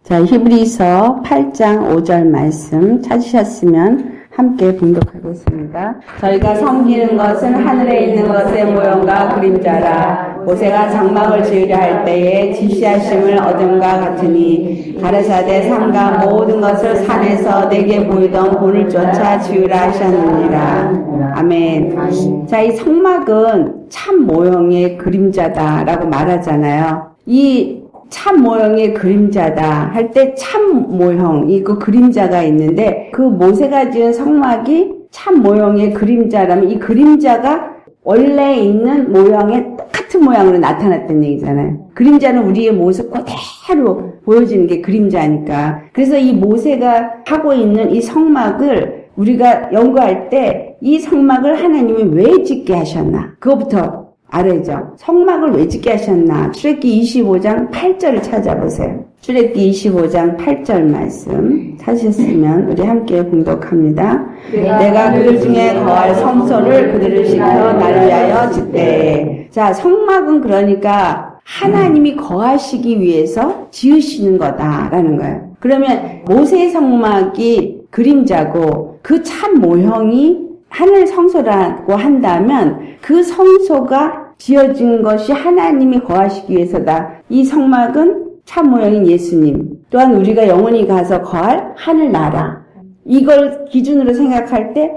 자, 히브리서 8장 5절 말씀 찾으셨으면 함께 봉독하겠습니다. 저희가 섬기는 것은 하늘에 있는 것의 모형과 그림자라. 모세가 장막을 지으려 할 때에 지시하심을 얻음과 같으니 가르사대 삼가 모든 것을 산에서 내게 보이던 본을 쫓아 지으라 하셨느니라. 아멘. 자, 이 성막은 참 모형의 그림자다라고 말하잖아요. 이 참 모형의 그림자다 할 때 참 모형, 그 그림자가 있는데 그 모세가 지은 성막이 참 모형의 그림자라면 이 그림자가 원래 있는 모형의 똑같은 모양으로 나타났다는 얘기잖아요. 그림자는 우리의 모습 그대로 보여지는 게 그림자니까. 그래서 이 모세가 하고 있는 이 성막을 우리가 연구할 때 이 성막을 하나님이 왜 짓게 하셨나? 그거부터 알아야죠. 성막을 왜 짓게 하셨나? 출애굽기 25장 8절을 찾아보세요. 출애굽기 25장 8절 말씀 찾으셨으면 우리 함께 봉독합니다. 내가 그들 중에 거할 성소를 그들을 시켜 나를 위하여 짓되. 자, 성막은 그러니까 하나님이 거하시기 위해서 지으시는 거다라는 거예요. 그러면 모세의 성막이 그림자고 그 참 모형이 하늘 성소라고 한다면 그 성소가 지어진 것이 하나님이 거하시기 위해서다. 이 성막은 참 모형인 예수님, 또한 우리가 영원히 가서 거할 하늘나라. 이걸 기준으로 생각할 때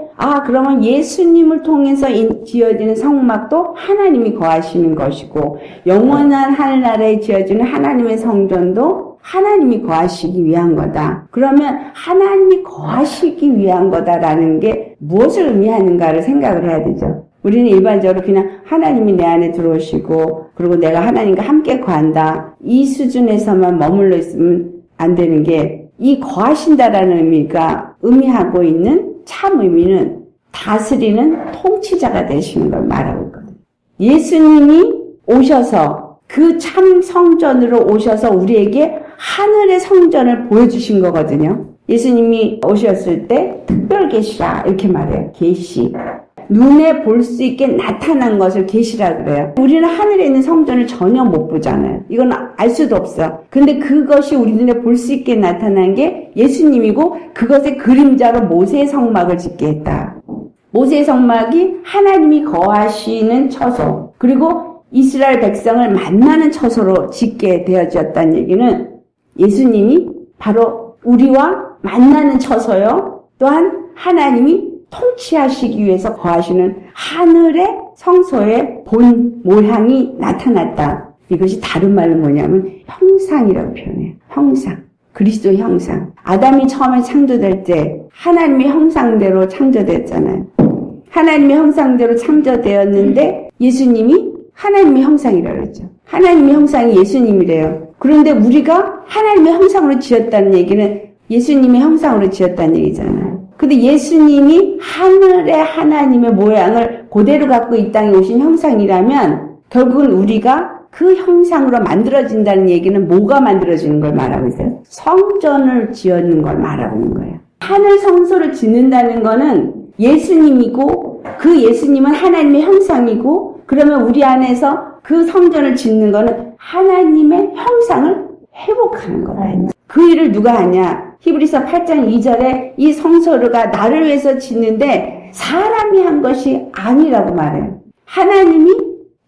그러면 예수님을 통해서 지어지는 성막도 하나님이 거하시는 것이고 영원한 하늘나라에 지어지는 하나님의 성전도 하나님이 거하시기 위한 거다. 그러면 하나님이 거하시기 위한 거다라는 게 무엇을 의미하는가를 생각을 해야 되죠. 우리는 일반적으로 그냥 하나님이 내 안에 들어오시고 그리고 내가 하나님과 함께 거한다. 이 수준에서만 머물러 있으면 안 되는 게 이 거하신다라는 의미가 의미하고 있는 참 의미는 다스리는 통치자가 되시는 걸 말하고 있거든요. 예수님이 오셔서 그 참 성전으로 오셔서 우리에게 하늘의 성전을 보여주신 거거든요. 예수님이 오셨을 때 특별 계시라 이렇게 말해요. 계시. 눈에 볼 수 있게 나타난 것을 계시라 그래요. 우리는 하늘에 있는 성전을 전혀 못 보잖아요. 이건 알 수도 없어. 근데 그것이 우리 눈에 볼 수 있게 나타난 게 예수님이고 그것의 그림자로 모세의 성막을 짓게 했다. 모세의 성막이 하나님이 거하시는 처소, 그리고 이스라엘 백성을 만나는 처소로 짓게 되어졌다는 얘기는 예수님이 바로 우리와 만나는 처소요. 또한 하나님이 통치하시기 위해서 거하시는 하늘의 성소의 본 모양이 나타났다. 이것이 다른 말로 뭐냐면 형상이라고 표현해요. 형상. 그리스도 형상. 아담이 처음에 창조될 때 하나님의 형상대로 창조됐잖아요. 하나님의 형상대로 창조되었는데 예수님이 하나님의 형상이라고 그랬죠. 하나님의 형상이 예수님이래요. 그런데 우리가 하나님의 형상으로 지었다는 얘기는 예수님의 형상으로 지었다는 얘기잖아요. 근데 예수님이 하늘의 하나님의 모양을 그대로 갖고 이 땅에 오신 형상이라면 결국은 우리가 그 형상으로 만들어진다는 얘기는 뭐가 만들어지는 걸 말하고 있어요? 성전을 지었는 걸 말하고 있는 거예요. 하늘 성소를 짓는다는 거는 예수님이고 그 예수님은 하나님의 형상이고 그러면 우리 안에서 그 성전을 짓는 거는 하나님의 형상을 회복하는 거다. 그 일을 누가 하냐? 히브리서 8장 2절에 이 성소가 나를 위해서 짓는데 사람이 한 것이 아니라고 말해요. 하나님이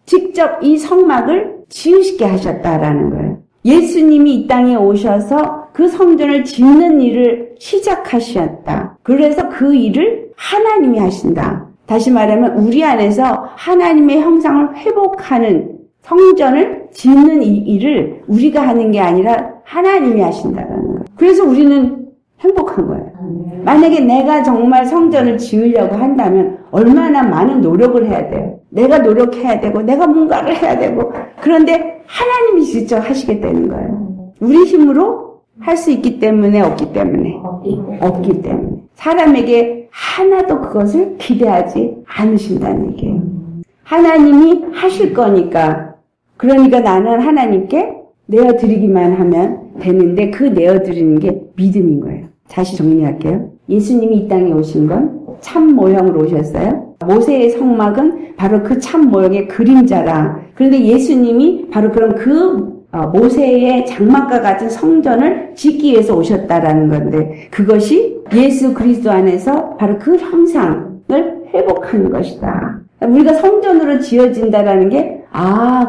직접 이 성막을 지으시게 하셨다라는 거예요. 예수님이 이 땅에 오셔서 그 성전을 짓는 일을 시작하셨다. 그래서 그 일을 하나님이 하신다. 다시 말하면 우리 안에서 하나님의 형상을 회복하는 성전을 짓는 이 일을 우리가 하는 게 아니라 하나님이 하신다는 거예요. 그래서 우리는 행복한 거예요. 만약에 내가 정말 성전을 지으려고 한다면 얼마나 많은 노력을 해야 돼요. 내가 노력해야 되고 내가 뭔가를 해야 되고 그런데 하나님이 직접 하시겠다는 거예요. 우리 힘으로 할 수 있기 때문에 없기 때문에 없기 때문에 사람에게 하나도 그것을 기대하지 않으신다는 얘기예요. 하나님이 하실 거니까 그러니까 나는 하나님께 내어드리기만 하면 되는데 그 내어드리는 게 믿음인 거예요. 다시 정리할게요. 예수님이 이 땅에 오신 건 참 모형으로 오셨어요. 모세의 성막은 바로 그 참 모형의 그림자라. 그런데 예수님이 바로 그런 그 모세의 장막과 같은 성전을 짓기 위해서 오셨다라는 건데 그것이 예수 그리스도 안에서 바로 그 형상을 회복하는 것이다. 우리가 성전으로 지어진다라는 게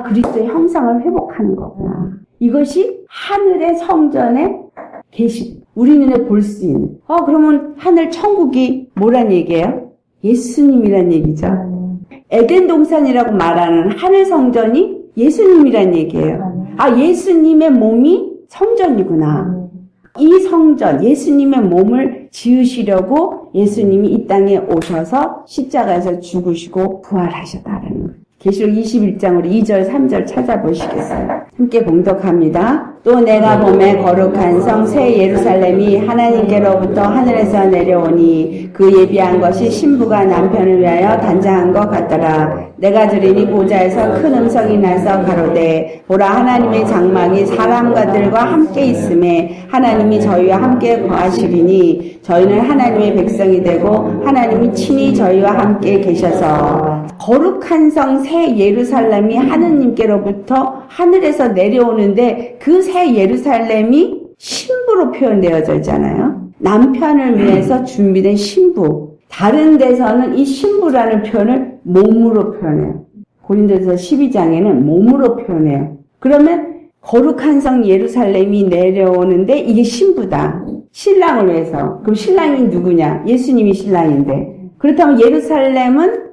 그리스도의 형상을 회복하는 거구나. 이것이 하늘의 성전의 계시. 우리 눈에 볼 수 있는. 그러면 하늘 천국이 뭐란 얘기예요? 예수님이란 얘기죠. 에덴 동산이라고 말하는 하늘 성전이 예수님이란 얘기예요. 예수님의 몸이 성전이구나. 이 성전, 예수님의 몸을 지으시려고 예수님이 이 땅에 오셔서 십자가에서 죽으시고 부활하셨다는 거예요. 계시록 21장 우리 2절 3절 찾아보시겠어요? 함께 봉독합니다. 또 내가 보매 거룩한 성 새 예루살렘이 하나님께로부터 하늘에서 내려오니 그 예비한 것이 신부가 남편을 위하여 단장한 것 같더라. 내가 들으니 보좌에서 큰 음성이 나서 가로되 보라 하나님의 장막이 사람들과 함께 있음에 하나님이 저희와 함께 거하시리니 저희는 하나님의 백성이 되고 하나님이 친히 저희와 함께 계셔서 거룩한 성 새 예루살렘이 하느님께로부터 하늘에서 내려오는데 그 새 예루살렘이 신부로 표현되어져 있잖아요. 남편을 위해서 준비된 신부. 다른 데서는 이 신부라는 표현을 몸으로 표현해요. 고린도서 12장에는 몸으로 표현해요. 그러면 거룩한 성 예루살렘이 내려오는데 이게 신부다. 신랑을 위해서. 그럼 신랑이 누구냐? 예수님이 신랑인데. 그렇다면 예루살렘은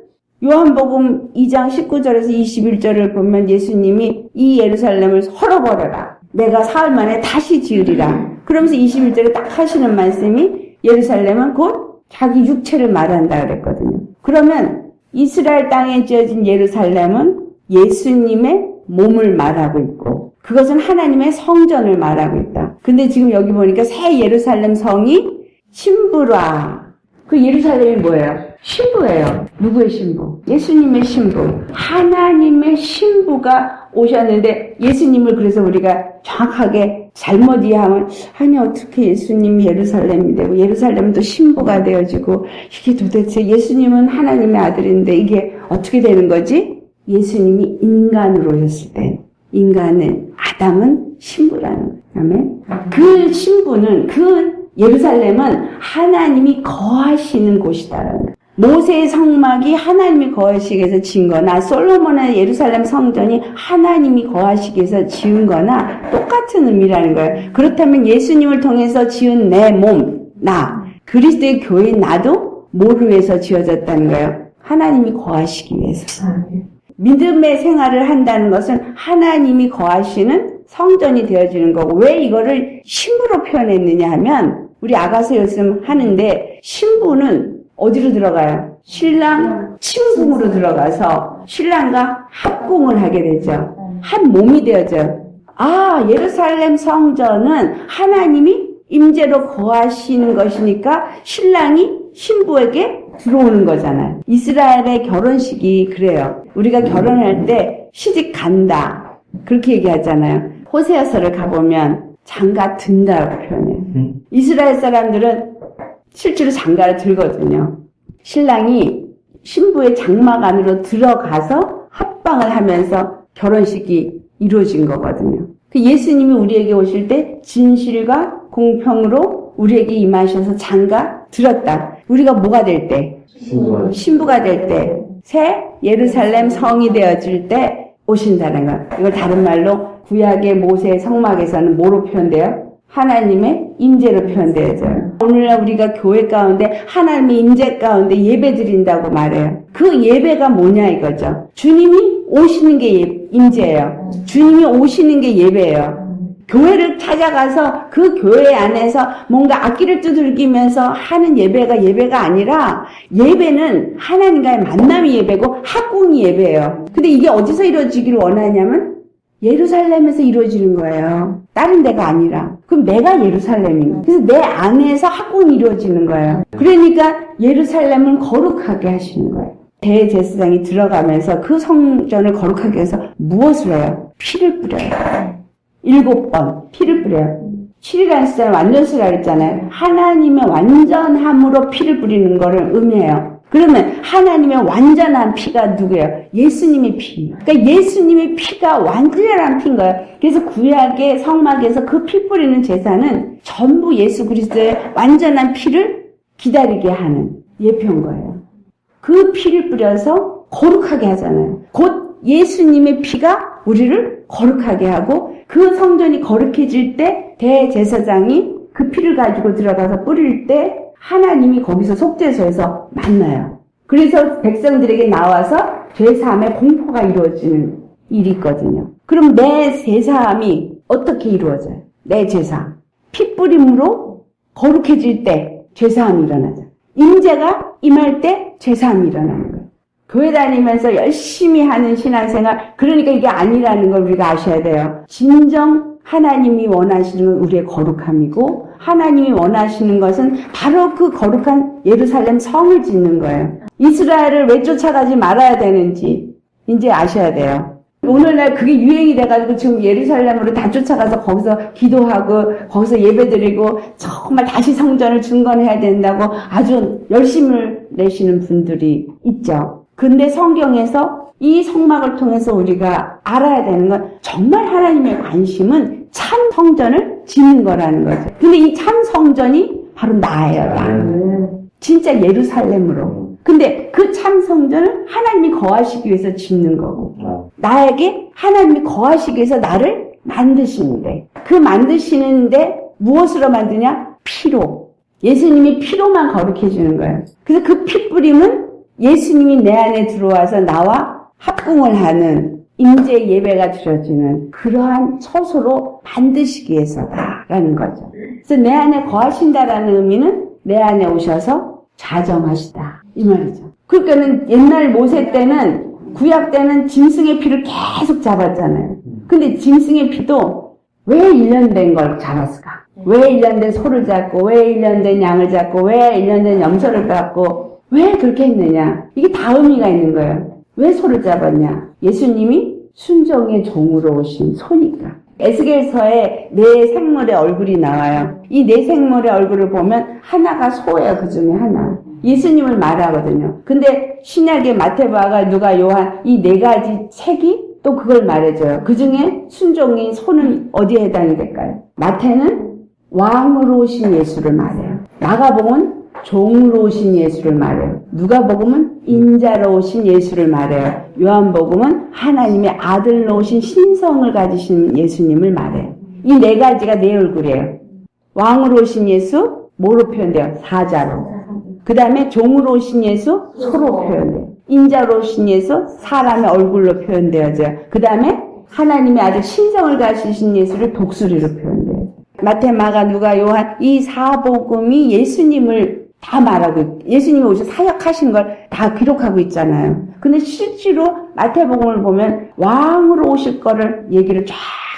요한복음 2장 19절에서 21절을 보면 예수님이 이 예루살렘을 헐어버려라. 내가 사흘 만에 다시 지으리라. 그러면서 21절에 딱 하시는 말씀이 예루살렘은 곧 자기 육체를 말한다 그랬거든요. 그러면 이스라엘 땅에 지어진 예루살렘은 예수님의 몸을 말하고 있고 그것은 하나님의 성전을 말하고 있다. 근데 지금 여기 보니까 새 예루살렘 성이 신부라. 그 예루살렘이 뭐예요? 신부예요. 누구의 신부? 예수님의 신부. 하나님의 신부가 오셨는데 예수님을 그래서 우리가 정확하게 잘못 이해하면 아니 어떻게 예수님이 예루살렘이 되고 예루살렘은 또 신부가 되어지고 이게 도대체 예수님은 하나님의 아들인데 이게 어떻게 되는 거지? 예수님이 인간으로 오셨을 때 인간은 아담은 신부라는 거예요. 아멘. 그 신부는 그 예루살렘은 하나님이 거하시는 곳이다라는 거예요. 모세의 성막이 하나님이 거하시기 위해서 지은 거나 솔로몬의 예루살렘 성전이 하나님이 거하시기 위해서 지은 거나 똑같은 의미라는 거예요. 그렇다면 예수님을 통해서 지은 내 몸, 나, 그리스도의 교회인 나도 뭐를 위해서 지어졌다는 거예요? 하나님이 거하시기 위해서. 믿음의 생활을 한다는 것은 하나님이 거하시는 성전이 되어지는 거고 왜 이거를 신부로 표현했느냐 하면 우리 아가서 말씀 하는데 신부는 어디로 들어가요? 신랑 침궁으로 들어가서 신랑과 합궁을 하게 되죠. 한 몸이 되어져요. 예루살렘 성전은 하나님이 임재로 거하시는 것이니까 신랑이 신부에게 들어오는 거잖아요. 이스라엘의 결혼식이 그래요. 우리가 결혼할 때 시집 간다 그렇게 얘기하잖아요. 호세아서를 가보면 장가 든다고 표현해요. 이스라엘 사람들은 실제로 장가를 들거든요. 신랑이 신부의 장막 안으로 들어가서 합방을 하면서 결혼식이 이루어진 거거든요. 예수님이 우리에게 오실 때 진실과 공평으로 우리에게 임하셔서 장가 들었다. 우리가 뭐가 될 때? 신부가 될 때. 새 예루살렘 성이 되어질 때 오신다는 것. 이걸 다른 말로 구약의 모세의 성막에서는 뭐로 표현돼요? 하나님의 임재로 표현되어져요. 오늘날 우리가 교회 가운데 하나님의 임재 가운데 예배 드린다고 말해요. 그 예배가 뭐냐 이거죠. 주님이 오시는 게 임재예요. 주님이 오시는 게 예배예요. 교회를 찾아가서 그 교회 안에서 뭔가 악기를 두들기면서 하는 예배가 아니라 예배는 하나님과의 만남이 예배고 합궁이 예배예요. 근데 이게 어디서 이루어지기를 원하냐면 예루살렘에서 이루어지는 거예요. 다른 데가 아니라. 그럼 내가 예루살렘인 거예요. 그래서 내 안에서 합궁이 이루어지는 거예요. 그러니까 예루살렘을 거룩하게 하시는 거예요. 대제사장이 들어가면서 그 성전을 거룩하게 해서 무엇을 해요? 피를 뿌려요. 7번 피를 뿌려요. 7이라는 숫자는 완전수라 그랬잖아요. 하나님의 완전함으로 피를 뿌리는 거를 의미해요. 그러면 하나님의 완전한 피가 누구예요? 예수님의 피. 그러니까 예수님의 피가 완전한 피인 거예요. 그래서 구약의 성막에서 그 피 뿌리는 제사는 전부 예수 그리스도의 완전한 피를 기다리게 하는 예표인 거예요. 그 피를 뿌려서 거룩하게 하잖아요. 곧 예수님의 피가 우리를 거룩하게 하고 그 성전이 거룩해질 때 대제사장이 그 피를 가지고 들어가서 뿌릴 때 하나님이 거기서 속죄소에서 만나요. 그래서 백성들에게 나와서 죄사함의 공포가 이루어지는 일이 있거든요. 그럼 내 제사함이 어떻게 이루어져요? 내 제사함. 피 뿌림으로 거룩해질 때 죄사함이 일어나죠. 임재가 임할 때 죄사함이 일어나는 거예요. 교회 다니면서 열심히 하는 신앙생활, 그러니까 이게 아니라는 걸 우리가 아셔야 돼요. 진정 하나님이 원하시는 건 우리의 거룩함이고 하나님이 원하시는 것은 바로 그 거룩한 예루살렘 성을 짓는 거예요. 이스라엘을 왜 쫓아가지 말아야 되는지 이제 아셔야 돼요. 오늘날 그게 유행이 돼가지고 지금 예루살렘으로 다 쫓아가서 거기서 기도하고 거기서 예배드리고 정말 다시 성전을 중건해야 된다고 아주 열심을 내시는 분들이 있죠. 근데 성경에서 이 성막을 통해서 우리가 알아야 되는 건 정말 하나님의 관심은 참 성전을 짓는 거라는 거죠. 근데 이 참 성전이 바로 나예요, 나. 진짜 예루살렘으로. 근데 그 참 성전을 하나님이 거하시기 위해서 짓는 거고 나에게 하나님이 거하시기 위해서 나를 만드시는데 그 만드시는데 무엇으로 만드냐? 피로. 예수님이 피로만 거룩해지는 거예요. 그래서 그 피 뿌림은 예수님이 내 안에 들어와서 나와 합궁을 하는 임재 예배가 드려지는 그러한 처소로 만드시기 위해서다라는 거죠. 그래서 내 안에 거하신다라는 의미는 내 안에 오셔서 자정하시다 이 말이죠. 그러니까는 옛날 모세 때는 구약 때는 짐승의 피를 계속 잡았잖아요. 근데 짐승의 피도 왜 1년 된 걸 잡았을까? 왜 1년 된 소를 잡고 왜 1년 된 양을 잡고 왜 1년 된 염소를 잡고 왜 그렇게 했느냐? 이게 다 의미가 있는 거예요. 왜 소를 잡았냐? 예수님이 순종의 종으로 오신 소니까. 에스겔서에 네 생물의 얼굴이 나와요. 이 네 생물의 얼굴을 보면 하나가 소예요. 그 중에 하나. 예수님을 말하거든요. 근데 신약의 마태복음과 누가 요한 이 네 가지 책이 또 그걸 말해줘요. 그 중에 순종인 소는 어디에 해당이 될까요? 마태는 왕으로 오신 예수를 말해요. 마가복음은 종으로 오신 예수를 말해요. 누가복음은 인자로 오신 예수를 말해요. 요한복음은 하나님의 아들로 오신 신성을 가지신 예수님을 말해요. 이 네 가지가 내 얼굴이에요. 왕으로 오신 예수, 뭐로 표현돼요? 사자로. 그 다음에 종으로 오신 예수, 소로 표현돼요. 인자로 오신 예수, 사람의 얼굴로 표현되어져요. 그 다음에 하나님의 아들 신성을 가지신 예수를 독수리로 표현돼요. 마태, 마가, 누가, 요한 이 사복음이 예수님을 다 말하고 예수님이 오셔서 사역하신 걸 다 기록하고 있잖아요. 근데 실제로 마태복음을 보면 왕으로 오실 거를 얘기를 쫙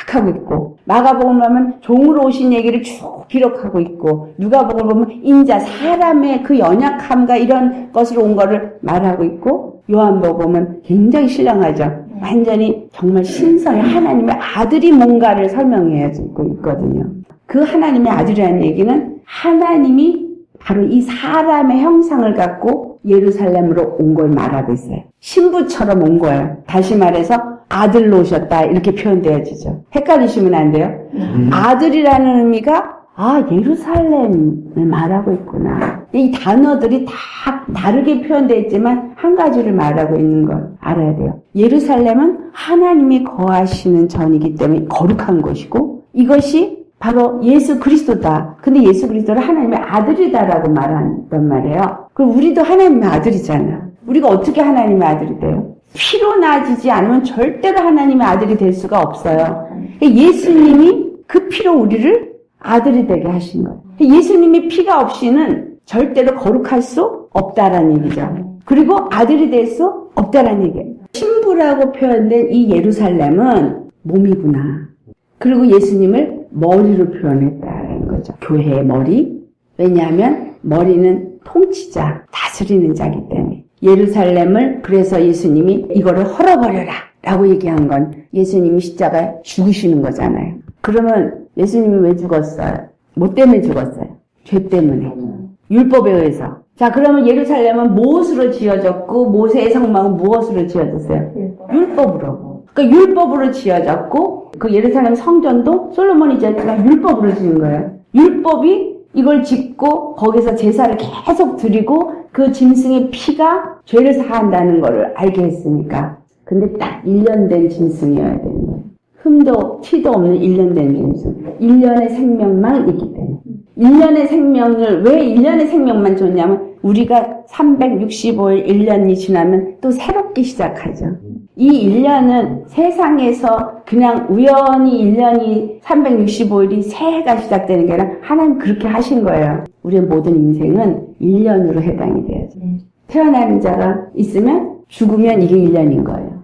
하고 있고 마가복음을 보면 종으로 오신 얘기를 쭉 기록하고 있고 누가복음을 보면 인자 사람의 그 연약함과 이런 것으로 온 거를 말하고 있고 요한복음은 굉장히 신령하죠. 완전히 정말 신성의 하나님의 아들이 뭔가를 설명해주고 있거든요. 그 하나님의 아들이라는 얘기는 하나님이 바로 이 사람의 형상을 갖고 예루살렘으로 온 걸 말하고 있어요. 신부처럼 온 거예요. 다시 말해서 아들로 오셨다 이렇게 표현되어지죠. 헷갈리시면 안 돼요. 아들이라는 의미가 예루살렘을 말하고 있구나. 이 단어들이 다 다르게 표현되어 있지만 한 가지를 말하고 있는 걸 알아야 돼요. 예루살렘은 하나님이 거하시는 전이기 때문에 거룩한 곳이고 이것이 바로 예수 그리스도다. 근데 예수 그리스도를 하나님의 아들이다라고 말한단 말이에요. 그럼 우리도 하나님의 아들이잖아. 우리가 어떻게 하나님의 아들이 돼요? 피로 나아지지 않으면 절대로 하나님의 아들이 될 수가 없어요. 예수님이 그 피로 우리를 아들이 되게 하신 거예요. 예수님의 피가 없이는 절대로 거룩할 수 없다라는 얘기죠. 그리고 아들이 될 수 없다라는 얘기예요. 신부라고 표현된 이 예루살렘은 몸이구나. 그리고 예수님을 머리로 표현했다는 거죠. 교회의 머리. 왜냐하면 머리는 통치자, 다스리는 자기 때문에. 예루살렘을 그래서 예수님이 이거를 헐어버려라 라고 얘기한 건 예수님이 십자가에 죽으시는 거잖아요. 그러면 예수님이 왜 죽었어요? 뭐 때문에 죽었어요? 죄 때문에. 율법에 의해서. 자, 그러면 예루살렘은 무엇으로 지어졌고 모세의 성막은 무엇으로 지어졌어요? 율법으로. 그러니까 율법으로 지어졌고 그 예루살렘 성전도 솔로몬이 지었지만 율법으로 지은 거예요. 율법이 이걸 짓고 거기서 제사를 계속 드리고 그 짐승의 피가 죄를 사한다는 걸 알게 했으니까. 근데 딱 1년 된 짐승이어야 되는 거예요. 흠도 티도 없는 1년 된 짐승. 1년의 생명만 있기 때문에. 1년의 생명을 왜 1년의 생명만 줬냐면 우리가 365일 1년이 지나면 또 새롭게 시작하죠. 이 1년은 세상에서 그냥 우연히 1년이 365일이 새해가 시작되는 게 아니라 하나님 그렇게 하신 거예요. 우리의 모든 인생은 1년으로 해당이 돼야죠. 태어나는 자가 있으면 죽으면 이게 1년인 거예요.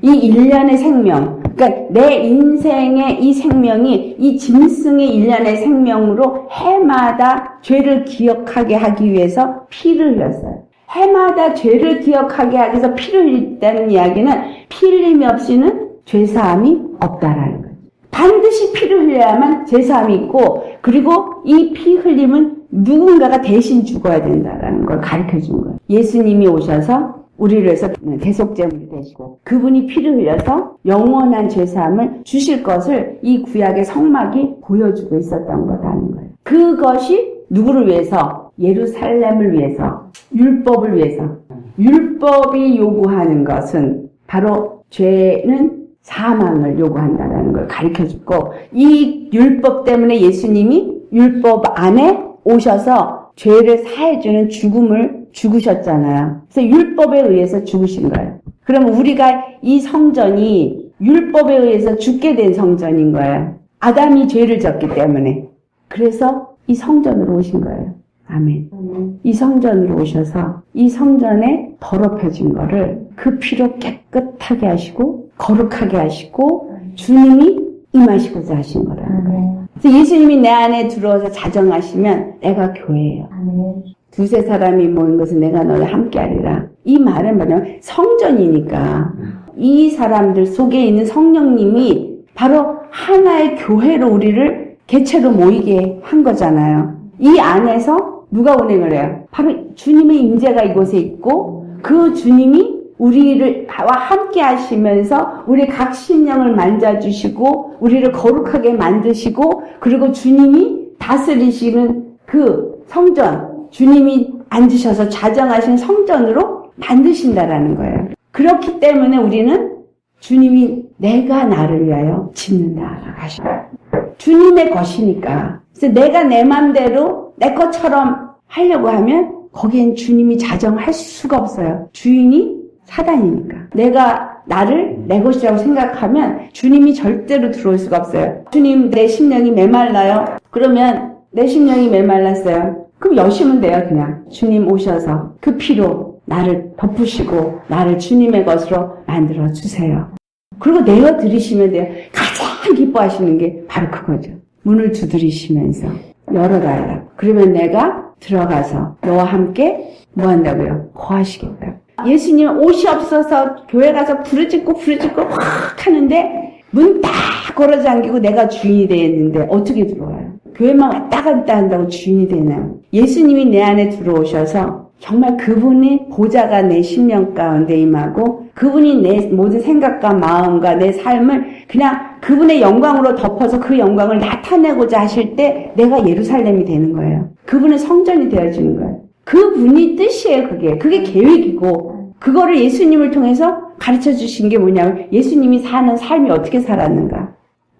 이 1년의 생명, 그러니까 내 인생의 이 생명이 이 짐승의 1년의 생명으로 해마다 죄를 기억하게 하기 위해서 피를 흘렸어요. 해마다 죄를 기억하게 하기 위해서 피를 흘렸다는 이야기는 피 흘림이 없이는 죄사함이 없다라는 거예요. 반드시 피를 흘려야만 죄사함이 있고, 그리고 이 피 흘림은 누군가가 대신 죽어야 된다라는 걸 가르쳐 준 거예요. 예수님이 오셔서 우리를 위해서 대속제물이 되시고 그분이 피를 흘려서 영원한 죄사함을 주실 것을 이 구약의 성막이 보여주고 있었던 거라는 거예요. 그것이 누구를 위해서? 예루살렘을 위해서, 율법을 위해서. 율법이 요구하는 것은 바로 죄는 사망을 요구한다는 걸 가르쳐주고, 이 율법 때문에 예수님이 율법 안에 오셔서 죄를 사해주는 죽음을 죽으셨잖아요. 그래서 율법에 의해서 죽으신 거예요. 그럼 우리가 이 성전이 율법에 의해서 죽게 된 성전인 거예요. 아담이 죄를 졌기 때문에. 그래서 이 성전으로 오신 거예요. 아멘. 이 성전으로 오셔서 이 성전에 더럽혀진 거를 그 피로 깨끗하게 하시고 거룩하게 하시고 주님이 임하시고자 하신 거라는 거예요. 그래서 예수님이 내 안에 들어와서 자정하시면 내가 교회예요. 두세 사람이 모인 것은 내가 너를 함께하리라. 이 말은 뭐냐면 성전이니까 이 사람들 속에 있는 성령님이 바로 하나의 교회로 우리를 개체로 모이게 한 거잖아요. 이 안에서 누가 운행을 해요? 바로 주님의 임재가 이곳에 있고 그 주님이 우리와 함께 하시면서 우리 각 심령을 만져주시고 우리를 거룩하게 만드시고 그리고 주님이 다스리시는 그 성전, 주님이 앉으셔서 자정하신 성전으로 만드신다라는 거예요. 그렇기 때문에 우리는 주님이 내가 나를 위하여 짓는다라고 하십니다. 주님의 것이니까. 그래서 내가 내 맘대로 내 것처럼 하려고 하면 거기엔 주님이 자정할 수가 없어요. 주인이 사단이니까. 내가 나를 내 것이라고 생각하면 주님이 절대로 들어올 수가 없어요. 주님, 내 심령이 메말라요. 그러면 내 심령이 메말랐어요. 그럼 여시면 돼요, 그냥. 주님 오셔서 그 피로 나를 덮으시고 나를 주님의 것으로 만들어 주세요. 그리고 내어 드리시면 돼요. 가장 기뻐하시는 게 바로 그거죠. 문을 두드리시면서 열어달라고. 그러면 내가 들어가서 너와 함께 뭐 한다고요? 거하시겠다고. 예수님 옷이 없어서 교회 가서 부르짖고 확 하는데 문 딱 걸어 잠기고 내가 주인이 되었는데 어떻게 들어와요? 교회만 왔다 갔다 한다고 주인이 되나요? 예수님이 내 안에 들어오셔서 정말 그분이 보좌가 내 심령 가운데 임하고 그분이 내 모든 생각과 마음과 내 삶을 그냥 그분의 영광으로 덮어서 그 영광을 나타내고자 하실 때 내가 예루살렘이 되는 거예요. 그분의 성전이 되어지는 거예요. 그분이 뜻이에요. 그게 계획이고 그거를 예수님을 통해서 가르쳐 주신 게 뭐냐면 예수님이 사는 삶이 어떻게 살았는가.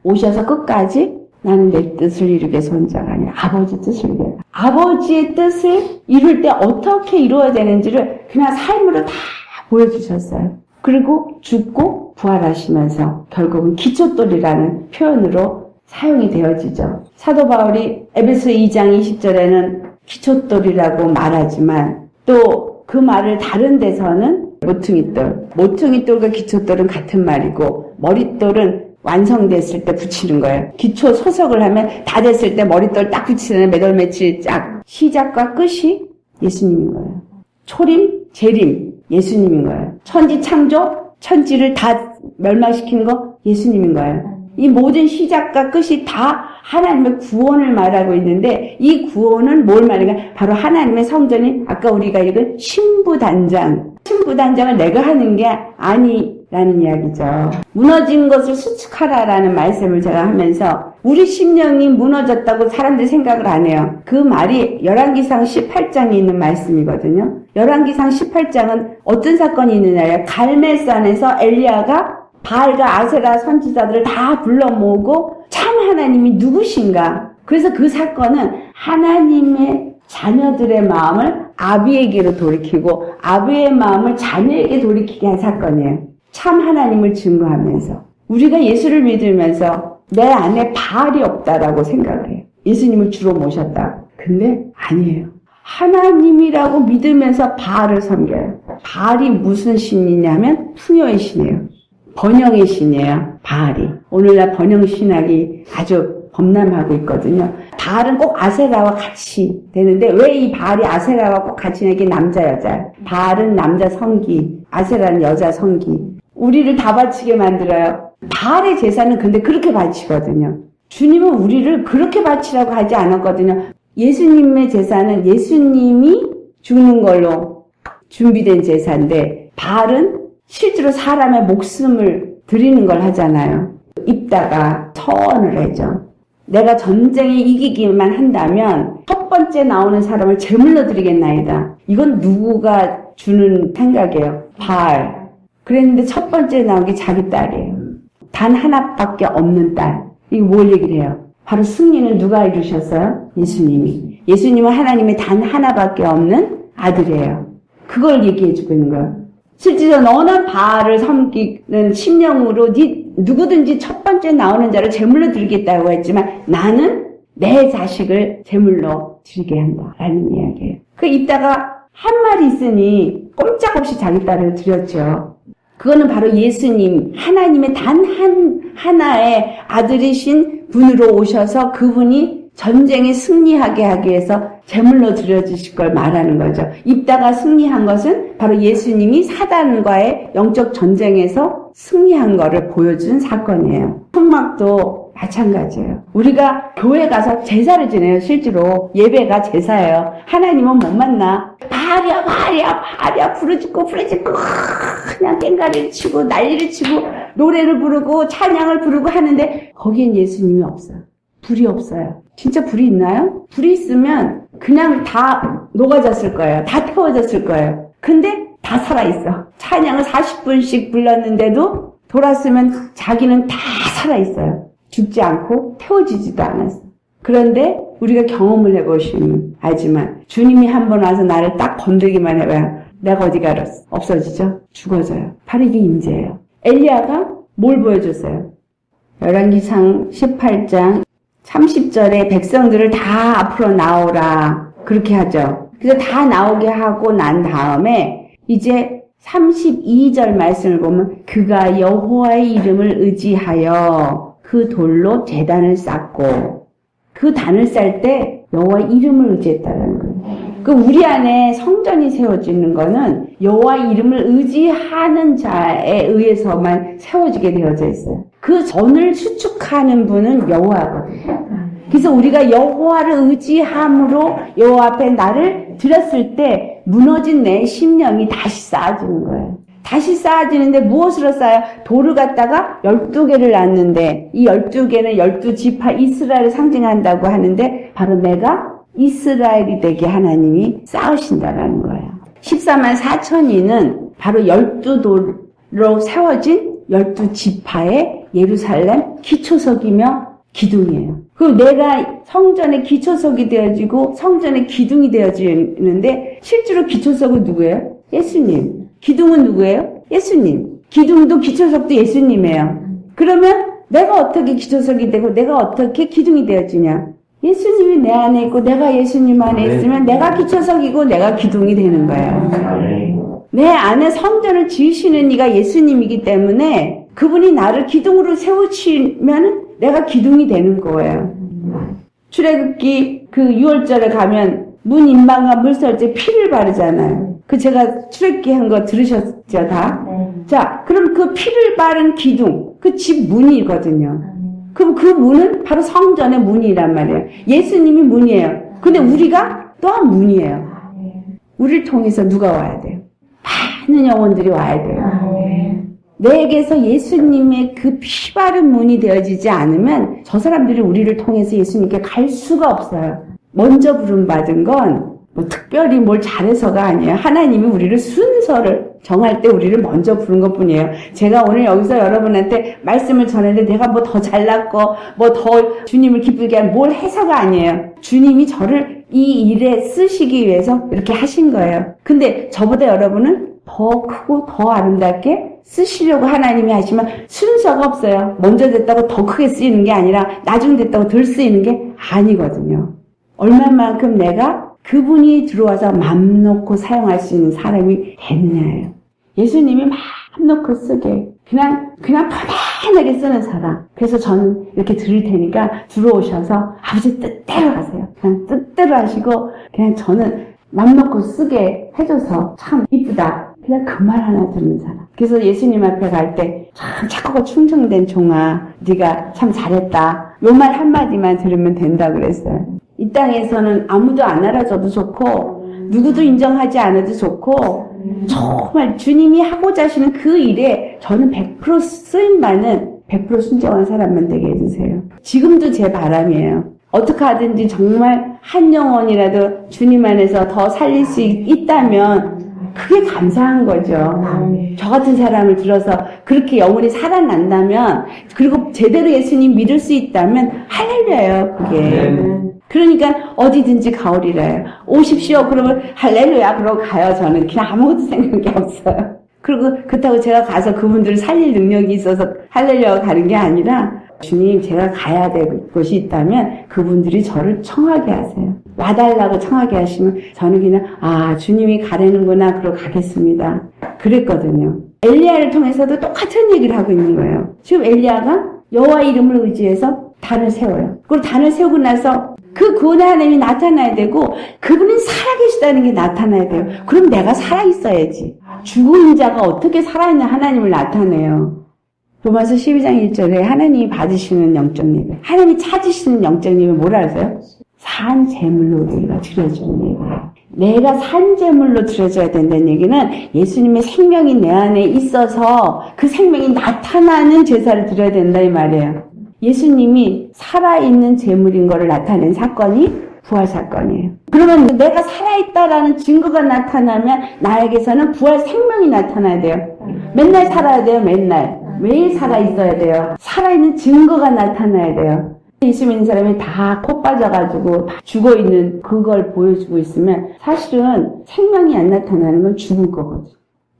오셔서 끝까지 나는 내 뜻을 이루기 위해서 혼자가 아니라 아버지 뜻을 이루기 위해서. 아버지의 뜻을 이룰 때 어떻게 이루어야 되는지를 그냥 삶으로 다 보여주셨어요. 그리고 죽고 부활하시면서 결국은 기초돌이라는 표현으로 사용이 되어지죠. 사도 바울이 에베소 2장 20절에는 기초돌이라고 말하지만 또 그 말을 다른 데서는 모퉁이돌과 기초돌은 같은 말이고 머릿돌은 완성됐을 때 붙이는 거예요. 기초 소속을 하면 다 됐을 때 머릿돌 딱 붙이는 매돌매치 짝. 시작과 끝이 예수님인 거예요. 초림, 재림 예수님인 거예요. 천지 창조, 천지를 다 멸망시키는 거 예수님인 거예요. 이 모든 시작과 끝이 다 하나님의 구원을 말하고 있는데 이 구원은 뭘 말하는가? 바로 하나님의 성전이 아까 우리가 읽은 신부단장. 신부단장을 내가 하는 게 아니라는 이야기죠. 무너진 것을 수축하라라는 말씀을 제가 하면서 우리 심령이 무너졌다고 사람들이 생각을 안 해요. 그 말이 열왕기상 18장에 있는 말씀이거든요. 열왕기상 18장은 어떤 사건이 있느냐요. 갈멜산에서 엘리야가 바알과 아세라 선지자들을 다 불러 모으고 참 하나님이 누구신가. 그래서 그 사건은 하나님의 자녀들의 마음을 아비에게로 돌이키고 아비의 마음을 자녀에게 돌이키게 한 사건이에요. 참 하나님을 증거하면서 우리가 예수를 믿으면서 내 안에 바알이 없다라고 생각을 해요. 예수님을 주로 모셨다. 근데 아니에요. 하나님이라고 믿으면서 바알을 섬겨요. 바알이 무슨 신이냐면 풍요의 신이에요. 번영의 신이에요. 바알이. 오늘날 번영신학이 아주 범람하고 있거든요. 바알은 꼭 아세라와 같이 되는데 왜 이 바알이 아세라와 꼭 같이 되는 게 남자 여자. 바알은 남자 성기, 아세라는 여자 성기. 우리를 다 바치게 만들어요. 바알의 제사는 근데 그렇게 바치거든요. 주님은 우리를 그렇게 바치라고 하지 않았거든요. 예수님의 제사는 예수님이 죽는 걸로 준비된 제사인데 바알은 실제로 사람의 목숨을 드리는 걸 하잖아요. 입다가 서원을 하죠. 내가 전쟁에 이기기만 한다면 첫 번째 나오는 사람을 제물로 드리겠나이다. 이건 누구가 주는 생각이에요. 바알. 그랬는데 첫 번째 나온 게 자기 딸이에요. 단 하나밖에 없는 딸. 이거 뭘 얘기를 해요? 바로 승리는 누가 이루셨어요? 예수님이. 예수님은 하나님의 단 하나밖에 없는 아들이에요. 그걸 얘기해 주고 있는 거예요. 실제로 너는 바알을 섬기는 심령으로 누구든지 첫 번째 나오는 자를 제물로 드리겠다고 했지만 나는 내 자식을 제물로 드리게 한다라는 이야기예요. 그 입다가 한 말이 있으니 꼼짝없이 자기 딸을 드렸죠. 그거는 바로 예수님, 하나님의 단 하나의 아들이신 분으로 오셔서 그분이 전쟁에 승리하게 하기 위해서 제물로 드려주실 걸 말하는 거죠. 입다가 승리한 것은 바로 예수님이 사단과의 영적 전쟁에서 승리한 거를 보여준 사건이에요. 성막도 마찬가지예요. 우리가 교회 가서 제사를 지내요. 실제로 예배가 제사예요. 하나님은 못 만나. 바알이야 부르짖고 그냥 깽가리를 치고 난리를 치고 노래를 부르고 찬양을 부르고 하는데 거기엔 예수님이 없어요. 불이 없어요. 진짜 불이 있나요? 불이 있으면 그냥 다 녹아졌을 거예요. 다 태워졌을 거예요. 근데 다 살아있어. 찬양을 40분씩 불렀는데도 돌았으면 자기는 다 살아있어요. 죽지 않고 태워지지도 않았어. 그런데 우리가 경험을 해보시면 알지만 주님이 한 번 와서 나를 딱 건들기만 해봐요. 내가 어디 가렸어? 없어지죠? 죽어져요. 바로 이게 임재예요. 엘리야가 뭘 보여줬어요? 열왕기상 18장 30절에 백성들을 다 앞으로 나오라 그렇게 하죠. 그래서 다 나오게 하고 난 다음에 이제 32절 말씀을 보면 그가 여호와의 이름을 의지하여 그 돌로 제단을 쌓고 그 단을 쌓을 때 여호와의 이름을 의지했다는 거예요. 그 우리 안에 성전이 세워지는 거는 여호와의 이름을 의지하는 자에 의해서만 세워지게 되어져 있어요. 그 전을 수축하는 분은 여호와거든요. 그래서 우리가 여호와를 의지함으로 여호와 앞에 나를 드렸을 때 무너진 내 심령이 다시 쌓아지는 거예요. 다시 쌓아지는데 무엇으로 쌓아요? 돌을 갖다가 12개를 놨는데 이 12개는 12지파 이스라엘을 상징한다고 하는데 바로 내가 이스라엘이 되게 하나님이 쌓으신다라는 거예요. 14만 4천이는 바로 12돌로 세워진 12지파의 예루살렘 기초석이며 기둥이에요. 그리고 내가 성전의 기초석이 되어지고 성전의 기둥이 되어지는데 실제로 기초석은 누구예요? 예수님. 기둥은 누구예요? 예수님. 기둥도 기초석도 예수님이에요. 그러면 내가 어떻게 기초석이 되고 내가 어떻게 기둥이 되어지냐? 예수님이 내 안에 있고 내가 예수님 안에 있으면 내가 기초석이고 내가 기둥이 되는 거예요. 내 안에 성전을 지으시는 이가 예수님이기 때문에 그분이 나를 기둥으로 세우시면 내가 기둥이 되는 거예요. 출애굽기 그 6월절에 가면 문 임방과 물설제 피를 바르잖아요. 그 제가 출애굽기 한 거 들으셨죠 다? 자, 그럼 그 피를 바른 기둥, 그 집 문이거든요. 그럼 그 문은 바로 성전의 문이란 말이에요. 예수님이 문이에요. 근데 우리가 또한 문이에요. 우리를 통해서 누가 와야 돼요? 많은 영혼들이 와야 돼요. 내게서 예수님의 그 피 바른 문이 되어지지 않으면 저 사람들이 우리를 통해서 예수님께 갈 수가 없어요. 먼저 부름받은 건 뭐 특별히 뭘 잘해서가 아니에요. 하나님이 우리를 순서를 정할 때 우리를 먼저 부른 것 뿐이에요. 제가 오늘 여기서 여러분한테 말씀을 전했는데 내가 뭐 더 잘났고 뭐 더 주님을 기쁘게 한 뭘 해서가 아니에요. 주님이 저를 이 일에 쓰시기 위해서 이렇게 하신 거예요. 근데 저보다 여러분은 더 크고 더 아름답게 쓰시려고 하나님이 하시면 순서가 없어요. 먼저 됐다고 더 크게 쓰이는 게 아니라 나중 됐다고 덜 쓰이는 게 아니거든요. 얼마만큼 내가 그분이 들어와서 맘 놓고 사용할 수 있는 사람이 됐느냐예요. 예수님이 맘 놓고 쓰게 그냥 편안하게 쓰는 사람. 그래서 저는 이렇게 드릴 테니까 들어오셔서 아버지 뜻대로 하세요. 그냥 뜻대로 하시고 그냥 저는 맘 놓고 쓰게 해줘서 참 이쁘다. 그냥 그 말 하나 듣는 사람. 그래서 예수님 앞에 갈 때 참 착하고 충성된 종아, 네가 참 잘했다. 요 말 한마디만 들으면 된다 그랬어요. 이 땅에서는 아무도 안 알아줘도 좋고 누구도 인정하지 않아도 좋고 정말 주님이 하고자 하시는 그 일에 저는 100% 쓰임받는 100% 순종한 사람만 되게 해주세요. 지금도 제 바람이에요. 어떻게 하든지 정말 한 영혼이라도 주님 안에서 더 살릴 수 있다면 그게 감사한 거죠. 저 같은 사람을 들어서 그렇게 영혼이 살아난다면 그리고 제대로 예수님 믿을 수 있다면 할렐루야예요. 그게. 그러니까 어디든지 가오리라요. 오십시오. 그러면 할렐루야 그러고 가요. 저는 그냥 아무것도 생각이 없어요. 그리고 그렇다고 제가 가서 그분들을 살릴 능력이 있어서 할렐루야 가는 게 아니라 주님 제가 가야 될 곳이 있다면 그분들이 저를 청하게 하세요. 와달라고 청하게 하시면 저는 그냥 주님이 가라는구나 그러고 가겠습니다. 그랬거든요. 엘리야를 통해서도 똑같은 얘기를 하고 있는 거예요. 지금 엘리야가 여호와 이름을 의지해서 단을 세워요. 그리고 단을 세우고 나서 그 구원의 하나님이 나타나야 되고 그분이 살아계시다는 게 나타나야 돼요. 그럼 내가 살아있어야지. 죽은 자가 어떻게 살아있는 하나님을 나타내요. 로마서 12장 1절에 하나님이 받으시는 영적 예배, 하나님이 찾으시는 영적 예배 뭐라 하세요? 산 제물로 우리가 드려주는 예배예요. 내가 산 제물로 드려줘야 된다는 얘기는 예수님의 생명이 내 안에 있어서 그 생명이 나타나는 제사를 드려야 된다 이 말이에요. 예수님이 살아있는 제물인 것을 나타낸 사건이 부활 사건이에요. 그러면 내가 살아있다라는 증거가 나타나면 나에게서는 부활 생명이 나타나야 돼요. 맨날 살아야 돼요. 매일 살아있어야 돼요. 살아있는 증거가 나타나야 돼요. 예수 믿는 사람이 다 코 빠져가지고 다 죽어있는 그걸 보여주고 있으면 사실은 생명이 안 나타나는 건 죽은 거거든.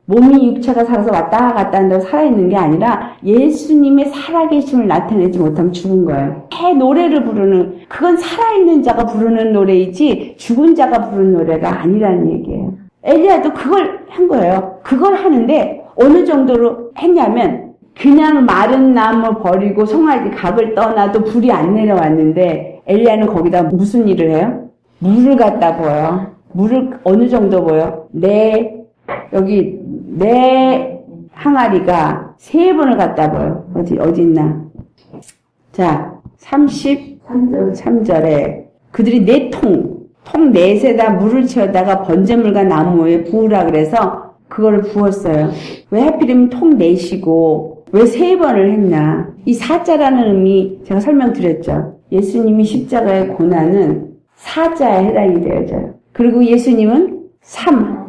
몸이 육체가 살아서 왔다 갔다 한다고 살아있는 게 아니라 예수님의 살아계심을 나타내지 못하면 죽은 거예요. 노래를 부르는 그건 살아있는 자가 부르는 노래이지 죽은 자가 부르는 노래가 아니라는 얘기예요. 엘리야도 그걸 한 거예요. 그걸 하는데 어느 정도로 했냐면 그냥 마른 나무 버리고 송아지 각을 떠나도 불이 안 내려왔는데 엘리야는 거기다 무슨 일을 해요? 물을 갖다 부어요. 물을 어느 정도 부어요? 여기 내 항아리가 3번을 갖다 부어요. 어디 있나? 자, 33절에 그들이 4통 4세다 물을 채워다가 번제물과 나무에 부으라 그래서 그거를 부었어요. 왜 하필이면 4시고 왜 3번을 했나? 이 사자라는 의미 제가 설명드렸죠. 예수님이 십자가의 고난은 사자에 해당이 되어져요. 그리고 예수님은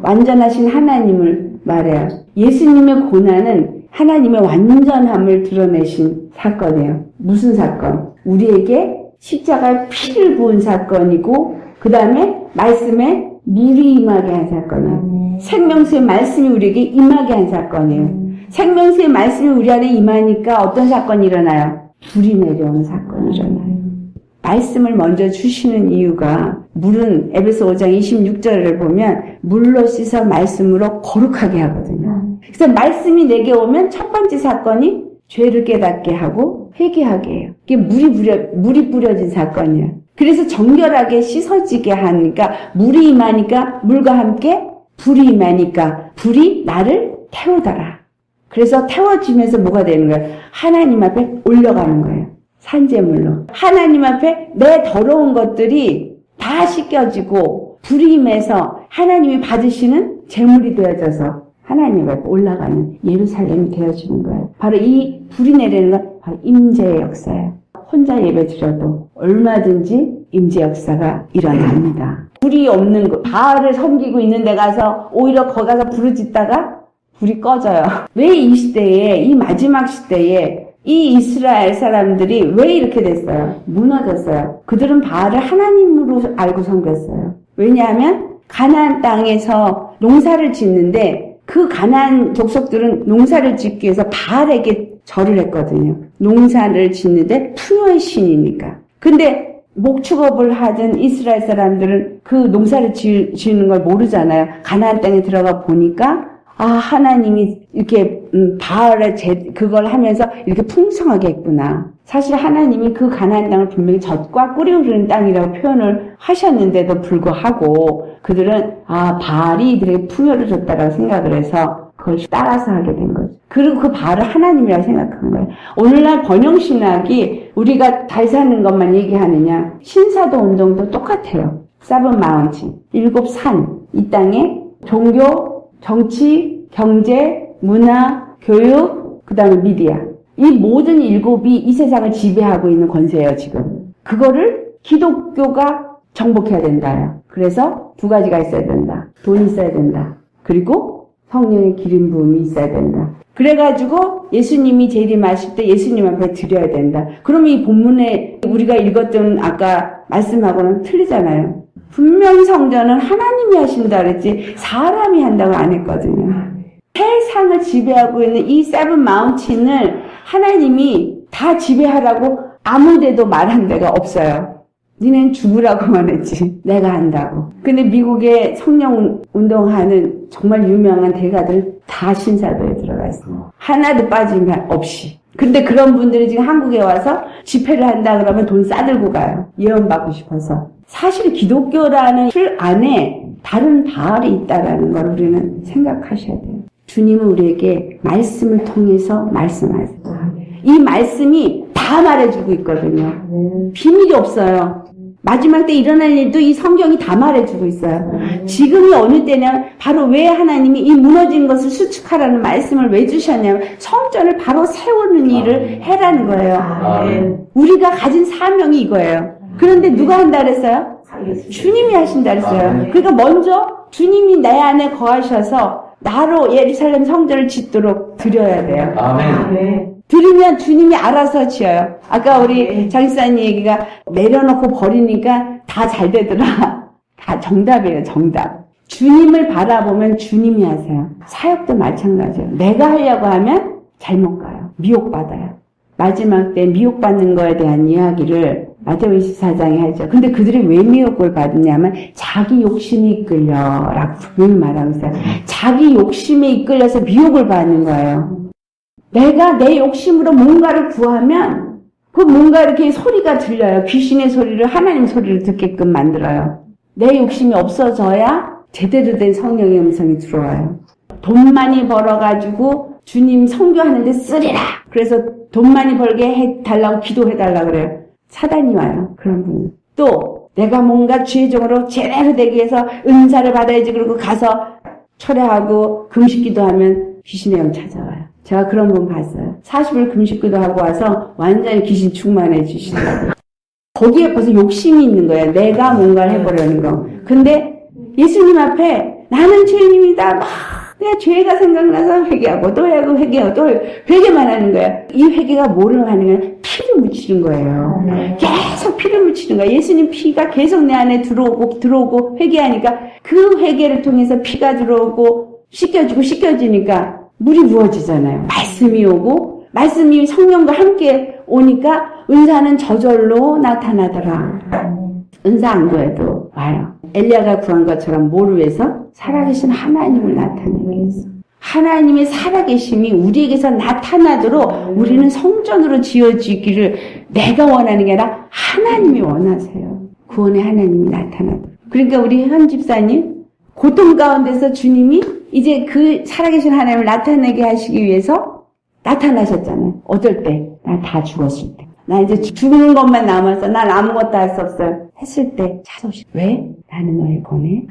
완전하신 하나님을 말해요. 예수님의 고난은 하나님의 완전함을 드러내신 사건이에요. 무슨 사건? 우리에게 십자가에 피를 부은 사건이고 그 다음에 말씀에 물이 임하게 한 사건이에요. 생명수의 말씀이 우리에게 임하게 한 사건이에요. 생명수의 말씀이 우리 안에 임하니까 어떤 사건이 일어나요? 불이 내려오는 사건이 일어나요. 말씀을 먼저 주시는 이유가 물은 에베소 5장 26절을 보면 물로 씻어 말씀으로 거룩하게 하거든요. 그래서 말씀이 내게 오면 첫 번째 사건이 죄를 깨닫게 하고 회개하게 해요. 이게 물이 뿌려진 사건이에요. 그래서 정결하게 씻어지게 하니까 물이 임하니까 물과 함께 불이 임하니까 불이 나를 태우더라. 그래서 태워지면서 뭐가 되는 거예요? 하나님 앞에 올려가는 거예요. 산제물로. 하나님 앞에 내 더러운 것들이 다 씻겨지고 불이 임해서 하나님이 받으시는 제물이 되어져서 하나님 앞에 올라가는 예루살렘이 되어주는 거예요. 바로 이 불이 내리는 건 바로 임재의 역사예요. 혼자 예배 드려도 얼마든지 임재 역사가 일어납니다. 불이 없는 거, 바알을 섬기고 있는 데 가서 오히려 거기 가서 부르짖다가 불이 꺼져요. 왜 이 시대에, 이 마지막 시대에 이 이스라엘 사람들이 왜 이렇게 됐어요? 무너졌어요. 그들은 바알을 하나님으로 알고 섬겼어요. 왜냐하면 가나안 땅에서 농사를 짓는데 그 가나안 족속들은 농사를 짓기 위해서 바알에게 절을 했거든요. 농사를 짓는데 풍요의 신이니까. 근데 목축업을 하던 이스라엘 사람들은 그 농사를 지는 걸 모르잖아요. 가나안 땅에 들어가 보니까 하나님이 이렇게 바알의 그걸 하면서 이렇게 풍성하게 했구나. 사실 하나님이 그 가나안 땅을 분명히 젖과 꿀이 흐르는 땅이라고 표현을 하셨는데도 불구하고 그들은 바알이 이들에게 풍요를 줬다라고 생각을 해서 그걸 따라서 하게 된 거죠. 그리고 그 바알을 하나님이라고 생각한 거예요. 오늘날 번영신학이 우리가 잘 사는 것만 얘기하느냐. 신사도 운동도 똑같아요. 세븐 마운틴, 7산. 이 땅에 종교, 정치, 경제, 문화, 교육, 그 다음에 미디어. 이 모든 7이 이 세상을 지배하고 있는 권세예요, 지금. 그거를 기독교가 정복해야 된다요. 그래서 2가지가 있어야 된다. 돈이 있어야 된다. 그리고 성령의 기름 부음이 있어야 된다. 그래가지고 예수님이 재림하실 때 예수님 앞에 드려야 된다. 그럼 이 본문에 우리가 읽었던 아까 말씀하고는 틀리잖아요. 분명히 성전은 하나님이 하신다 그랬지 사람이 한다고 안 했거든요. 세상을 지배하고 있는 이 세븐 마운틴을 하나님이 다 지배하라고 아무데도 말한 데가 없어요. 니넨 죽으라고만 했지 내가 한다고. 근데 미국의 성령 운동하는 정말 유명한 대가들 다 신사도에 들어가 있어요. 하나도 빠짐 없이. 근데 그런 분들이 지금 한국에 와서 집회를 한다 그러면 돈 싸들고 가요. 예언받고 싶어서. 사실 기독교라는 틀 안에 다른 바알이 있다라는 걸 우리는 생각하셔야 돼요. 주님은 우리에게 말씀을 통해서 말씀하세요. 이 말씀이 다 말해주고 있거든요. 비밀이 없어요. 마지막 때 일어날 일도 이 성경이 다 말해주고 있어요. 지금이 어느 때냐, 바로 왜 하나님이 이 무너진 것을 수축하라는 말씀을 왜 주셨냐면 성전을 바로 세우는 일을 해라는 거예요. 우리가 가진 사명이 이거예요. 그런데 누가 한다 그랬어요? 주님이 하신다 그랬어요. 그러니까 먼저 주님이 내 안에 거하셔서 나로 예루살렘 성전을 짓도록 드려야 돼요. 아멘. 드리면 주님이 알아서 지어요. 아까 우리 장집사님 얘기가 내려놓고 버리니까 다 잘 되더라. 다 정답이에요, 정답. 주님을 바라보면 주님이 하세요. 사역도 마찬가지예요. 내가 하려고 하면 잘못 가요. 미혹받아요. 마지막 때 미혹받는 거에 대한 이야기를 마태복음 24장에 하죠. 근데 그들이 왜 미혹을 받느냐면 자기 욕심이 이끌려라고 분명히 말하고 있어요. 자기 욕심에 이끌려서 미혹을 받는 거예요. 내가 내 욕심으로 뭔가를 구하면 그 뭔가 이렇게 소리가 들려요. 귀신의 소리를 하나님 소리를 듣게끔 만들어요. 내 욕심이 없어져야 제대로 된 성령의 음성이 들어와요. 돈 많이 벌어가지고 주님 선교하는데 쓰리라. 그래서 돈 많이 벌게 해달라고 기도해달라고 그래요. 사단이 와요. 그런 분. 또 내가 뭔가 주의종으로 제대로 되기 위해서 은사를 받아야지 그러고 가서 철회하고 금식기도 하면 귀신의 영 찾아와요. 제가 그런 분 봤어요. 40일 금식기도 하고 와서 완전히 귀신 충만해 주시더라고요. 거기에 벌써 욕심이 있는 거예요. 내가 뭔가를 해보려는 거. 근데 예수님 앞에 나는 죄인입니다. 막 내가 죄가 생각나서 회개하고 또 하고 회개하고 또 회개만 하는 거예요. 이 회개가 뭐를 하는 거예요? 피를 묻히는 거예요. 계속 피를 묻히는 거예요. 예수님 피가 계속 내 안에 들어오고 회개하니까 그 회개를 통해서 피가 들어오고 씻겨지니까 물이 부어지잖아요. 말씀이 오고 말씀이 성령과 함께 오니까 은사는 저절로 나타나더라. 은사 안 구해도 와요. 엘리야가 구한 것처럼 뭐를 위해서? 살아계신 하나님을 나타내기 위해서. 하나님의 살아계심이 우리에게서 나타나도록 우리는 성전으로 지어지기를 내가 원하는 게 아니라 하나님이 원하세요. 구원의 하나님이 나타나도록. 그러니까 우리 현 집사님 고통 가운데서 주님이 이제 그 살아계신 하나님을 나타내게 하시기 위해서 나타나셨잖아요. 어떨 때? 나 다 죽었을 때. 나 이제 죽는 것만 남아서 난 아무것도 할 수 없어요. 했을 때 찾아오시. 왜? 나는 너의 권해.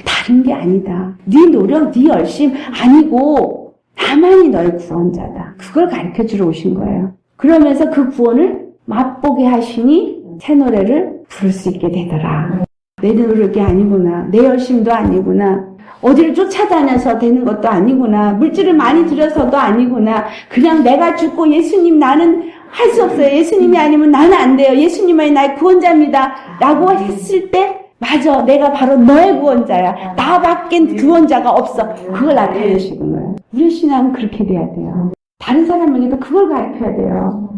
다른 게 아니다. 네 노력, 네 열심 아니고 나만이 너의 구원자다. 그걸 가르쳐주러 오신 거예요. 그러면서 그 구원을 맛보게 하시니 새 노래를 부를 수 있게 되더라. 내 노력이 아니구나. 내 열심도 아니구나. 어디를 쫓아다녀서 되는 것도 아니구나. 물질을 많이 들여서도 아니구나. 그냥 내가 죽고 예수님 나는 할 수 없어요. 예수님이 아니면 나는 안 돼요. 예수님만이 나의 구원자입니다. 라고 했을 때 맞아. 내가 바로 너의 구원자야. 나밖엔 구원자가 없어. 그걸 나타내시는 거예요. 우리 신앙은 그렇게 돼야 돼요. 다른 사람에게도 그걸 가르쳐야 돼요.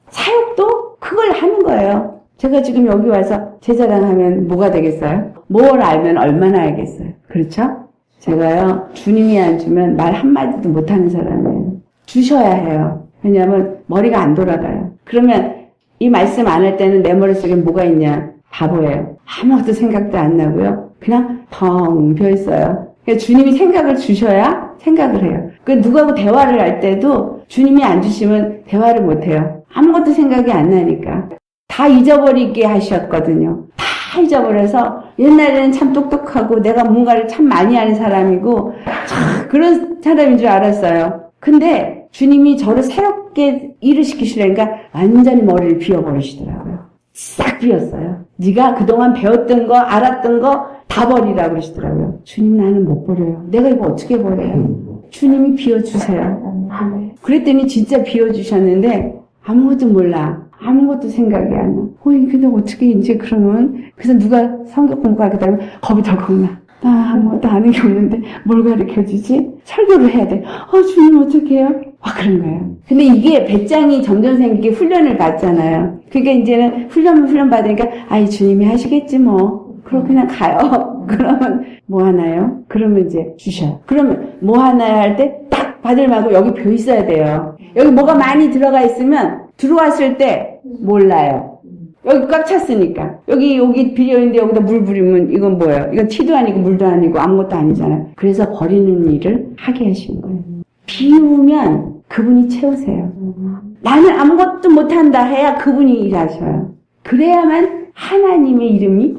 사역도 그걸 하는 거예요. 제가 지금 여기 와서 제 자랑하면 뭐가 되겠어요? 뭘 알면 얼마나 알겠어요. 그렇죠? 제가요, 주님이 안 주면 말 한마디도 못하는 사람이에요. 주셔야 해요. 왜냐하면 머리가 안 돌아가요. 그러면 이 말씀 안 할 때는 내 머릿속에 뭐가 있냐? 바보예요. 아무것도 생각도 안 나고요. 그냥 텅 비어있어요. 그러니까 주님이 생각을 주셔야 생각을 해요. 누구하고 대화를 할 때도 주님이 안 주시면 대화를 못 해요. 아무것도 생각이 안 나니까. 다 잊어버리게 하셨거든요. 다 잊어버려서 옛날에는 참 똑똑하고 내가 뭔가를 참 많이 하는 사람이고 참 그런 사람인 줄 알았어요. 근데 주님이 저를 새롭게 일을 시키시려니까 완전히 머리를 비워버리시더라고요. 싹 비웠어요. 네가 그동안 배웠던 거 알았던 거 다 버리라고 그러시더라고요. 주님 나는 못 버려요. 내가 이거 어떻게 버려요? 주님이 비워주세요. 그랬더니 진짜 비워주셨는데 아무것도 몰라. 아무것도 생각이 안 나. 근데 어떻게 이제 그러면 그래서 누가 성경 공부하겠다 하면 겁이 덜컥 나. 나 아무것도 아는 게 없는데 뭘 가르쳐주지? 설교를 해야 돼. 주님 어떻게 해요? 그런 거예요. 근데 이게 배짱이 점점 생기게 훈련을 받잖아요. 그러니까 이제는 훈련 받으니까 주님이 하시겠지 뭐. 그럼 그냥 가요. 그러면 뭐 하나요? 그러면 이제 주셔요. 그러면 뭐 하나요 할 때 딱 받을 말고 여기 벼 있어야 돼요. 여기 뭐가 많이 들어가 있으면 들어왔을 때 몰라요. 여기 꽉 찼으니까. 여기 비어있는데 여기다 물 부리면 이건 뭐예요? 이건 티도 아니고 물도 아니고 아무것도 아니잖아요. 그래서 버리는 일을 하게 하신 거예요. 비우면 그분이 채우세요. 나는 아무것도 못한다 해야 그분이 일하셔요. 그래야만 하나님의 이름이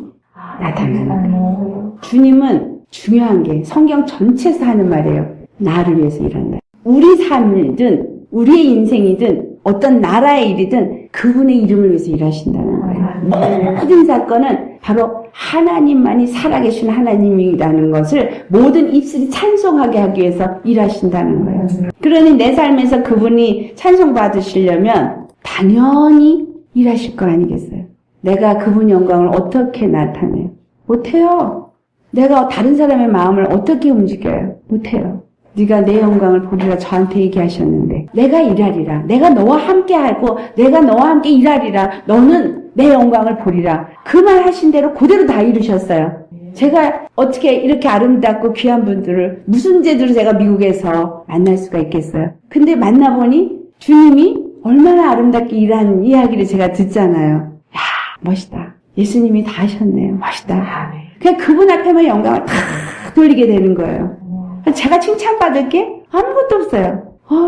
나타나는 거예요. 주님은 중요한 게 성경 전체에서 하는 말이에요. 나를 위해서 일한다. 우리 삶이든 우리의 인생이든 어떤 나라의 일이든 그분의 이름을 위해서 일하신다는 거예요. 모든 사건은 바로 하나님만이 살아계신 하나님이라는 것을 모든 입술이 찬송하게 하기 위해서 일하신다는 거예요. 그러니 내 삶에서 그분이 찬송받으시려면 당연히 일하실 거 아니겠어요? 내가 그분 영광을 어떻게 나타내요? 못해요. 내가 다른 사람의 마음을 어떻게 움직여요? 못해요. 네가 내 영광을 보리라 저한테 얘기하셨는데 내가 일하리라. 내가 너와 함께 하고 내가 너와 함께 일하리라. 너는 내 영광을 보리라. 그 말 하신 대로 그대로 다 이루셨어요. 제가 어떻게 이렇게 아름답고 귀한 분들을 무슨 제도로 제가 미국에서 만날 수가 있겠어요. 근데 만나보니 주님이 얼마나 아름답게 일한 이야기를 제가 듣잖아요. 야, 멋있다. 예수님이 다 하셨네요. 멋있다. 그냥 그분 앞에만 영광을 다 돌리게 되는 거예요. 제가 칭찬받을 게 아무것도 없어요.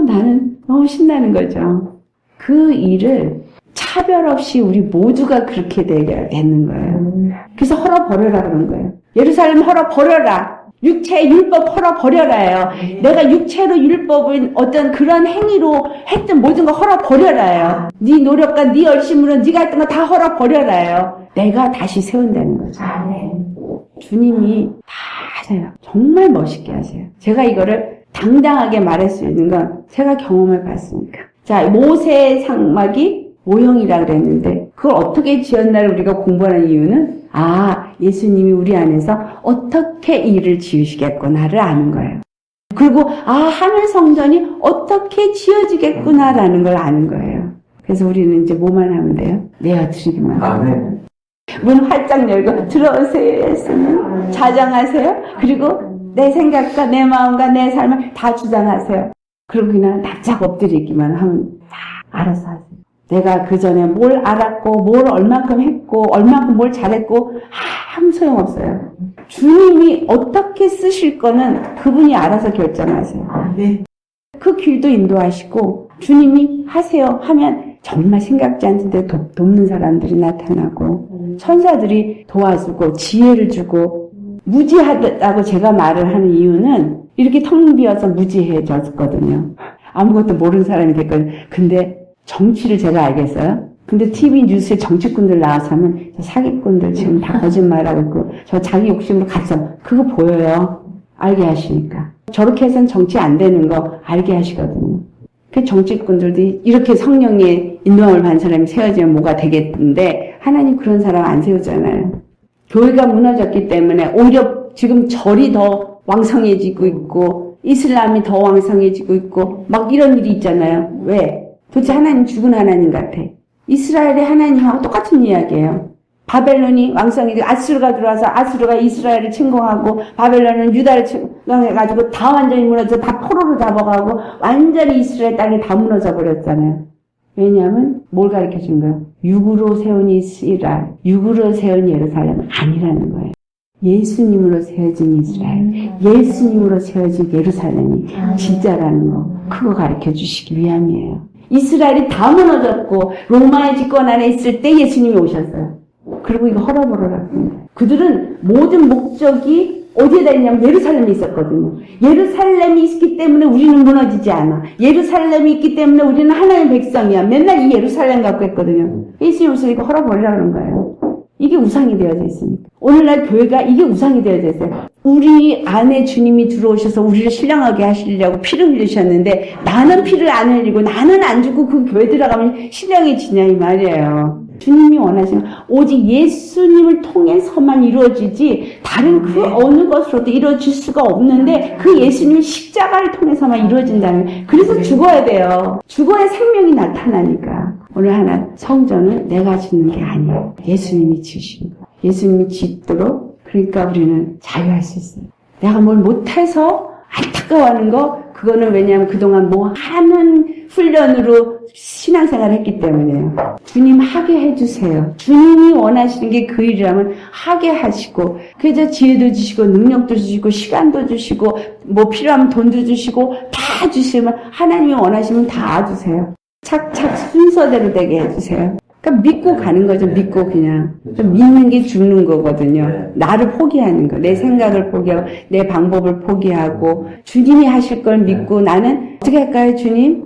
나는 너무 신나는 거죠. 그 일을 차별 없이 우리 모두가 그렇게 되는 거예요. 그래서 헐어버려라 그런 거예요. 예루살렘 헐어버려라. 육체의 율법 헐어버려라예요. 내가 육체로 율법은 어떤 그런 행위로 했던 모든 거 헐어버려라예요. 네 노력과 네 열심으로 네가 했던 거 다 헐어버려라예요. 내가 다시 세운다는 거죠. 주님이 다 하세요. 정말 멋있게 하세요. 제가 이거를 당당하게 말할 수 있는 건 제가 경험을 봤으니까. 자, 모세의 장막이 모형이라 그랬는데 그걸 어떻게 지었나를 우리가 공부하는 이유는 예수님이 우리 안에서 어떻게 일을 지으시겠구나를 아는 거예요. 그리고 하늘 성전이 어떻게 지어지겠구나라는 걸 아는 거예요. 그래서 우리는 이제 뭐만 하면 돼요? 내어드리기만 하면 문 활짝 열고 들어오세요. 예수님 자정하세요. 그리고 내 생각과 내 마음과 내 삶을 다 주장하세요. 그리고 그냥 납작 엎드리기만 하면 다 알아서 하세요. 내가 그 전에 뭘 알았고 뭘 얼만큼 했고 얼만큼 뭘 잘했고 아무 소용없어요. 주님이 어떻게 쓰실 거는 그분이 알아서 결정하세요. 그 길도 인도하시고 주님이 하세요 하면 정말 생각지 않는데 돕는 사람들이 나타나고 천사들이 도와주고 지혜를 주고 무지하다고 제가 말을 하는 이유는 이렇게 텅 비어서 무지해졌거든요. 아무것도 모르는 사람이 됐거든요. 근데 정치를 제가 알겠어요? 근데 TV 뉴스에 정치꾼들 나와서 하면 저 사기꾼들 지금 다 거짓말하고 있고 저 자기 욕심으로 가서 그거 보여요. 알게 하시니까. 저렇게 해서는 정치 안 되는 거 알게 하시거든요. 그 정치꾼들도 이렇게 성령의 인도함을 받은 사람이 세워지면 뭐가 되겠는데 하나님 그런 사람 안 세우잖아요. 교회가 무너졌기 때문에 오히려 지금 절이 더 왕성해지고 있고 이슬람이 더 왕성해지고 있고 막 이런 일이 있잖아요. 왜? 도대체 하나님 죽은 하나님 같아. 이스라엘의 하나님하고 똑같은 이야기예요. 바벨론이 왕성해지고 아수르가 들어와서 아수르가 이스라엘을 침공하고 바벨론은 유다를 침공해가지고 다 완전히 무너져 다 포로로 잡아가고 완전히 이스라엘 땅이 다 무너져 버렸잖아요. 왜냐하면 뭘 가르쳐 준 거예요? 육으로 세운 이스라엘, 육으로 세운 예루살렘은 아니라는 거예요. 예수님으로 세워진 이스라엘, 예수님으로 세워진 예루살렘이 진짜라는 거. 그거 가르쳐 주시기 위함이에요. 이스라엘이 다 무너졌고 로마의 집권 안에 있을 때 예수님이 오셨어요. 그리고 이거 헐어버려라. 그들은 모든 목적이 어디에다 있냐면 예루살렘에 있었거든요. 예루살렘이 있기 때문에 우리는 무너지지 않아. 예루살렘이 있기 때문에 우리는 하나님의 백성이야. 맨날 이 예루살렘 갖고 했거든요. 예수님 오셔서 이거 헐어버리라는 거예요. 이게 우상이 되어져 있습니다. 오늘날 교회가 이게 우상이 되어져 있어요. 우리 안에 주님이 들어오셔서 우리를 신령하게 하시려고 피를 흘리셨는데 나는 피를 안 흘리고 나는 안 주고 그 교회 들어가면 신령해지냐 이 말이에요. 주님이 원하시는 오직 예수님을 통해서만 이루어지지 다른 그 어느 것으로도 이루어질 수가 없는데 그 예수님 십자가를 통해서만 이루어진다는 거예요. 그래서 죽어야 돼요. 죽어야 생명이 나타나니까. 오늘 하나 성전을 내가 짓는 게 아니에요. 예수님이 지으신 거예요. 예수님이 짓도록 그러니까 우리는 자유할 수 있어요. 내가 뭘 못해서 안타까워하는 거 그거는 왜냐하면 그동안 뭐 하는 훈련으로 신앙생활을 했기 때문에요. 주님 하게 해주세요. 주님이 원하시는 게 그 일이라면 하게 하시고 그래서 지혜도 주시고 능력도 주시고 시간도 주시고 뭐 필요하면 돈도 주시고 다 주시면 하나님이 원하시면 다 주세요. 착착 순서대로 되게 해주세요. 그러니까 믿고 가는 거죠. 믿고 그냥. 믿는 게 죽는 거거든요. 나를 포기하는 거. 내 생각을 포기하고 내 방법을 포기하고 주님이 하실 걸 믿고 나는 어떻게 할까요 주님?